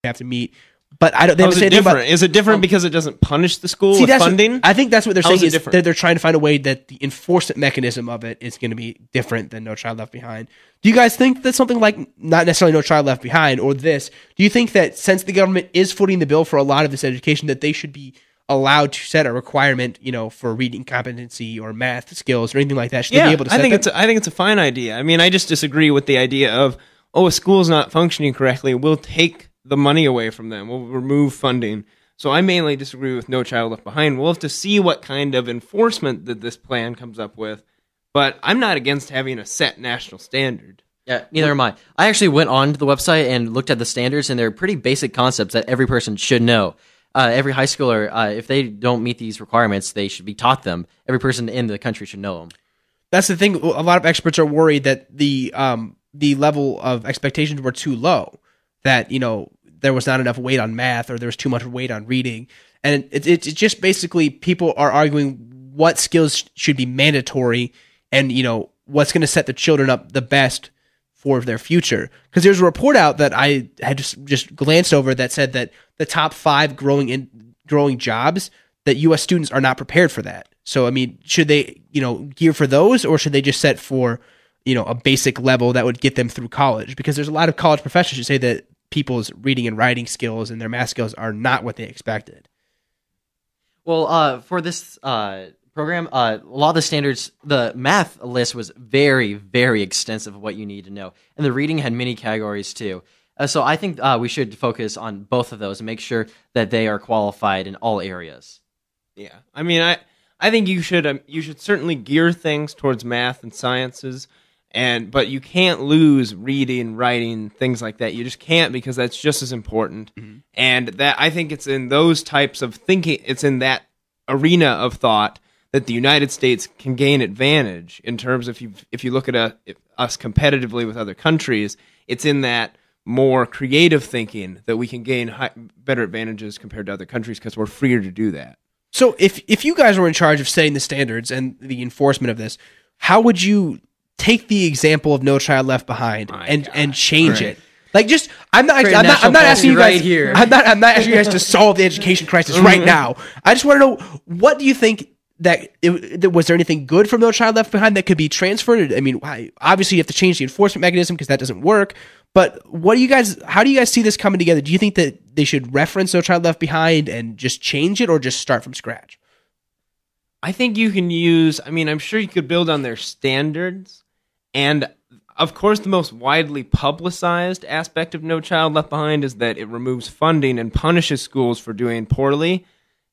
have to meet. But I don't. They How don't is say it anything different? about, Is it different because it doesn't punish the school with funding? I think that's what they're How saying. is it Is different? that they're trying to find a way that the enforcement mechanism of it is going to be different than No Child Left Behind. Do you guys think that something like not necessarily No Child Left Behind or this? Do you think that since the government is footing the bill for a lot of this education, that they should be allowed to set a requirement, for reading competency or math skills or anything like that? Should they be able to set that? I think it's a fine idea. I mean, I just disagree with the idea of, a school's not functioning correctly, we'll take the money away from them, we'll remove funding. So I mainly disagree with No Child Left Behind. We'll have to see what kind of enforcement that this plan comes up with, but I'm not against having a set national standard. Yeah, neither am I. I actually went on to the website and looked at the standards, and they're pretty basic concepts that every person should know. Every high schooler, if they don't meet these requirements, they should be taught them. Every person in the country should know them. That's the thing. A lot of experts are worried that the level of expectations were too low, that, there was not enough weight on math or there was too much weight on reading. And it's just basically people are arguing what skills should be mandatory and, what's going to set the children up the best for their future. Because there's a report out that I had just glanced over that said that the top 5 growing jobs, that U.S. students are not prepared for that. So, I mean, should they, gear for those, or should they just set for, a basic level that would get them through college? Because there's a lot of college professors who say that people's reading and writing skills and their math skills are not what they expected. Well, for this program, a lot of the standards, the math list was very, very extensive of what you need to know. And the reading had many categories too. So I think we should focus on both of those and make sure that they are qualified in all areas. Yeah. I mean, I think you should certainly gear things towards math and sciences, but you can't lose reading, writing, things like that. You just can't, because that's just as important. Mm-hmm. And that, I think it's in those types of thinking, it's in that arena of thought that the United States can gain advantage in terms of, if you look at us competitively with other countries, it's in that more creative thinking that we can gain better advantages compared to other countries, because we're freer to do that. So if you guys were in charge of setting the standards and the enforcement of this, how would you take the example of No Child Left Behind and change it? Like, just I'm not asking you guys here. I'm not asking you guys to solve the education crisis right now. I just want to know, what do you think was there anything good from No Child Left Behind that could be transferred? I mean, obviously you have to change the enforcement mechanism because that doesn't work. But how do you guys see this coming together? Do you think that they should reference No Child Left Behind and just change it, or just start from scratch? I think you can I'm sure you could build on their standards. And of course, the most widely publicized aspect of No Child Left Behind is that it removes funding and punishes schools for doing poorly.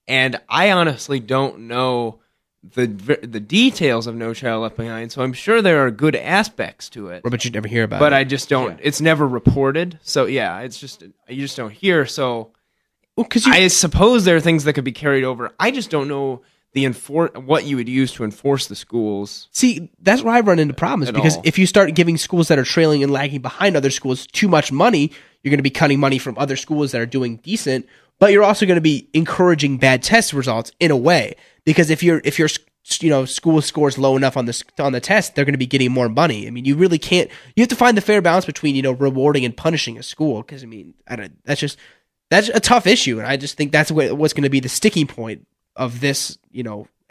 And I honestly don't know the details of No Child Left Behind, so I'm sure there are good aspects to it. But you'd never hear about it. But I just don't. Yeah. It's never reported. So yeah, you just don't hear. So I suppose there are things that could be carried over. I just don't know what you would use to enforce the schools. See, that's where I run into problems, because if you start giving schools that are trailing and lagging behind other schools too much money, you're going to be cutting money from other schools that are doing decent, but you're also going to be encouraging bad test results in a way, because if your school scores low enough on the test, they're going to be getting more money. I mean, you really can't. You have to find the fair balance between rewarding and punishing a school, because that's a tough issue, and I just think that's what's going to be the sticking point of this,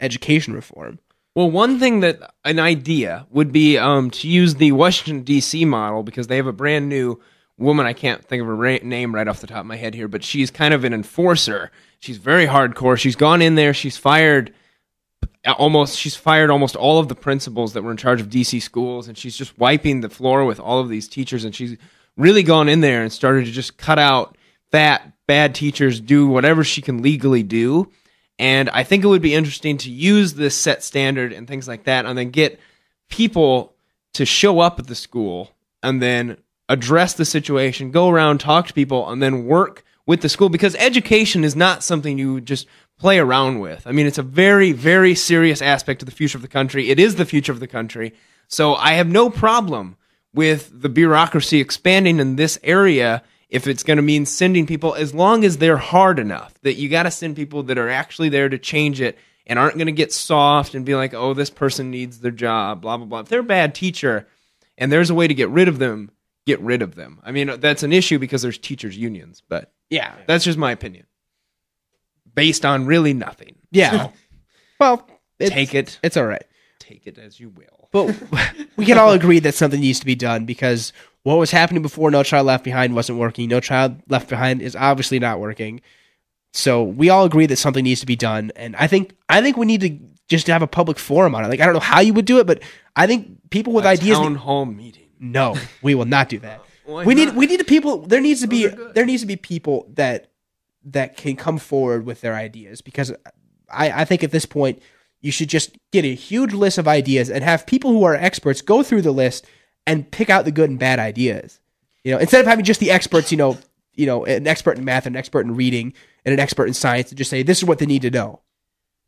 education reform. Well, an idea would be to use the Washington, D.C. model, because they have a brand new woman. I can't think of her name right off the top of my head here, but she's kind of an enforcer. She's very hardcore. She's gone in there. She's fired almost all of the principals that were in charge of D.C. schools, and she's just wiping the floor with all of these teachers, and she's really gone in there and started to just cut out bad teachers, do whatever she can legally do. And I think it would be interesting to use this set standard and things like that, and then get people to show up at the school and then address the situation, go around, talk to people, and then work with the school, because education is not something you just play around with. I mean, it's a very, very serious aspect of the future of the country. It is the future of the country. So I have no problem with the bureaucracy expanding in this area if it's going to mean sending people, as long as they're hard enough, that you got to send people that are actually there to change it and aren't going to get soft and be like, oh, this person needs their job, blah, blah, blah. If they're a bad teacher and there's a way to get rid of them, get rid of them. I mean, that's an issue because there's teachers unions, but Yeah. that's just my opinion. Based on really nothing. Yeah. Well, Take it. It's all right. Take it as you will. But we can all agree that something needs to be done because what was happening before No Child Left Behind wasn't working. No Child Left Behind is obviously not working. So we all agree that something needs to be done. And I think we need to just have a public forum on it. Like, I don't know how you would do it, but I think people with ideas. Town hall meeting. No, we will not do that. Why we not? need the people. There needs to be people that can come forward with their ideas, because I think at this point you should just get a huge list of ideas and have people who are experts go through the list and pick out the good and bad ideas. Instead of having just the experts, an expert in math, an expert in reading, and an expert in science, to just say this is what they need to know.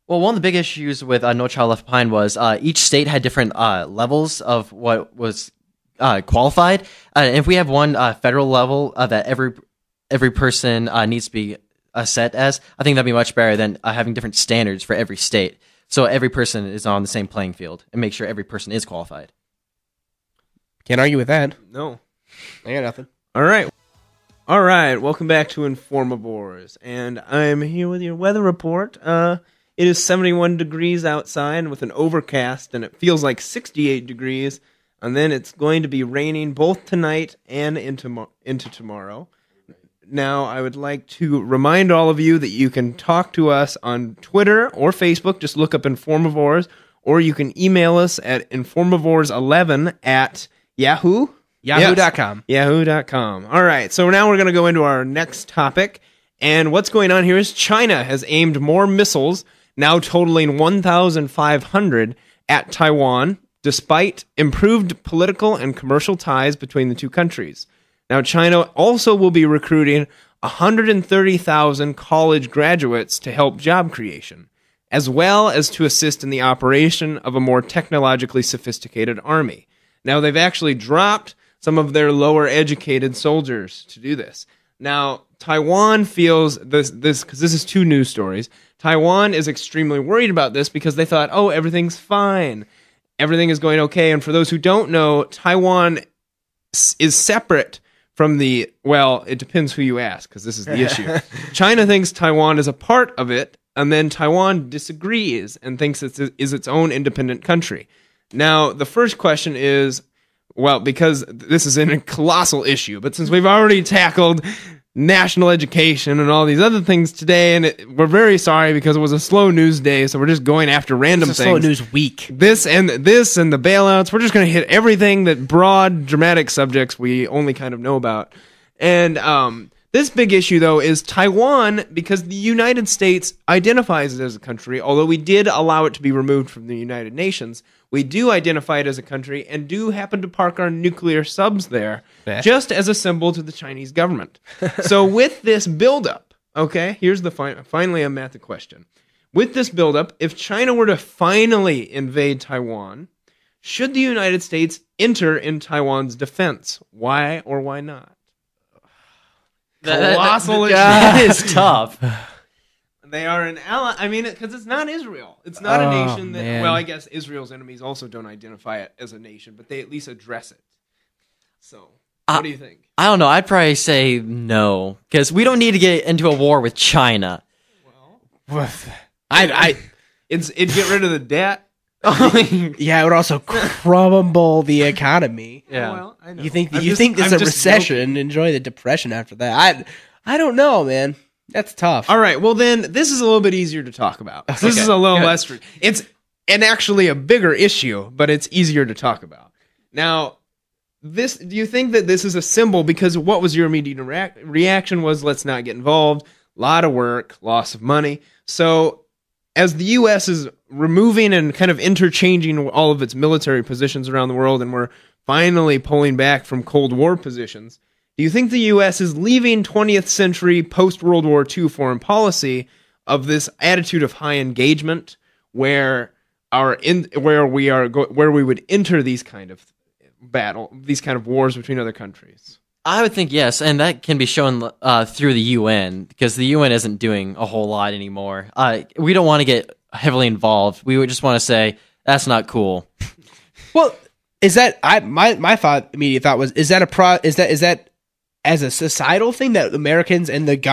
Well, one of the big issues with No Child Left Behind was each state had different levels of what was qualified. And if we have one federal level that every person needs to be set as, I think that'd be much better than having different standards for every state. So every person is on the same playing field and make sure every person is qualified. Can't argue with that. No. I got nothing. All right. Welcome back to Informavores, and I'm here with your weather report. It is 71 degrees outside with an overcast, and it feels like 68 degrees. And then it's going to be raining both tonight and into tomorrow. Now, I would like to remind all of you that you can talk to us on Twitter or Facebook. Just look up Informavores, or you can email us at informavores11 at Yahoo. Yahoo.com. Yes, Yahoo.com. All right, so now we're going to go into our next topic. And what's going on here is China has aimed more missiles, now totaling 1,500, at Taiwan, despite improved political and commercial ties between the two countries. Now, China also will be recruiting 130,000 college graduates to help job creation, as well as to assist in the operation of a more technologically sophisticated army. Now, they've actually dropped some of their lower educated soldiers to do this. Now, Taiwan feels this because this is two news stories. Taiwan is extremely worried about this because they thought, oh, everything's fine. Everything is going okay. And for those who don't know, Taiwan is separate from it depends who you ask, because this is the issue. China thinks Taiwan is a part of it, and then Taiwan disagrees and thinks it is its own independent country. Now, the first question is, well, because this is a colossal issue, but since we've already tackled national education and all these other things today, and we're very sorry because it was a slow news day, so we're just going after random things. Slow news week. This and the bailouts, we're just going to hit everything that broad, dramatic subjects we only kind of know about. And this big issue, though, is Taiwan, because the United States identifies it as a country, although we did allow it to be removed from the United Nations. We do identify it as a country and do happen to park our nuclear subs there, just as a symbol to the Chinese government. So with this buildup, okay, here's the finally I'm at the question. With this buildup, if China were to finally invade Taiwan, should the United States enter in Taiwan's defense? Why or why not? Colossal. That is tough. They are an ally. I mean, because it's not Israel. It's not a nation that. Man. Well, I guess Israel's enemies also don't identify it as a nation, but they at least address it. So, what do you think? I don't know. I'd probably say no, because we don't need to get into a war with China. Well, it'd get rid of the debt. Yeah, it would also crumble the economy. Yeah. Well, I know. You think there's a recession? Enjoy the depression after that. I don't know, man. That's tough. All right. Well, then this is a little bit easier to talk about. This is a little less. It's actually a bigger issue, but it's easier to talk about. Now, do you think that this is a symbol? Because what was your immediate reaction was, let's not get involved. A lot of work, loss of money. So, as the U.S. is removing and kind of interchanging all of its military positions around the world, and we're finally pulling back from Cold War positions, do you think the U.S. is leaving 20th century post-World War II foreign policy of this attitude of high engagement, where we would enter these kind of these kind of wars between other countries? I would think yes, and that can be shown through the UN, because the UN isn't doing a whole lot anymore. We don't want to get heavily involved. We would just want to say, that's not cool. Well, Is that my immediate thought was, is that as a societal thing that Americans and the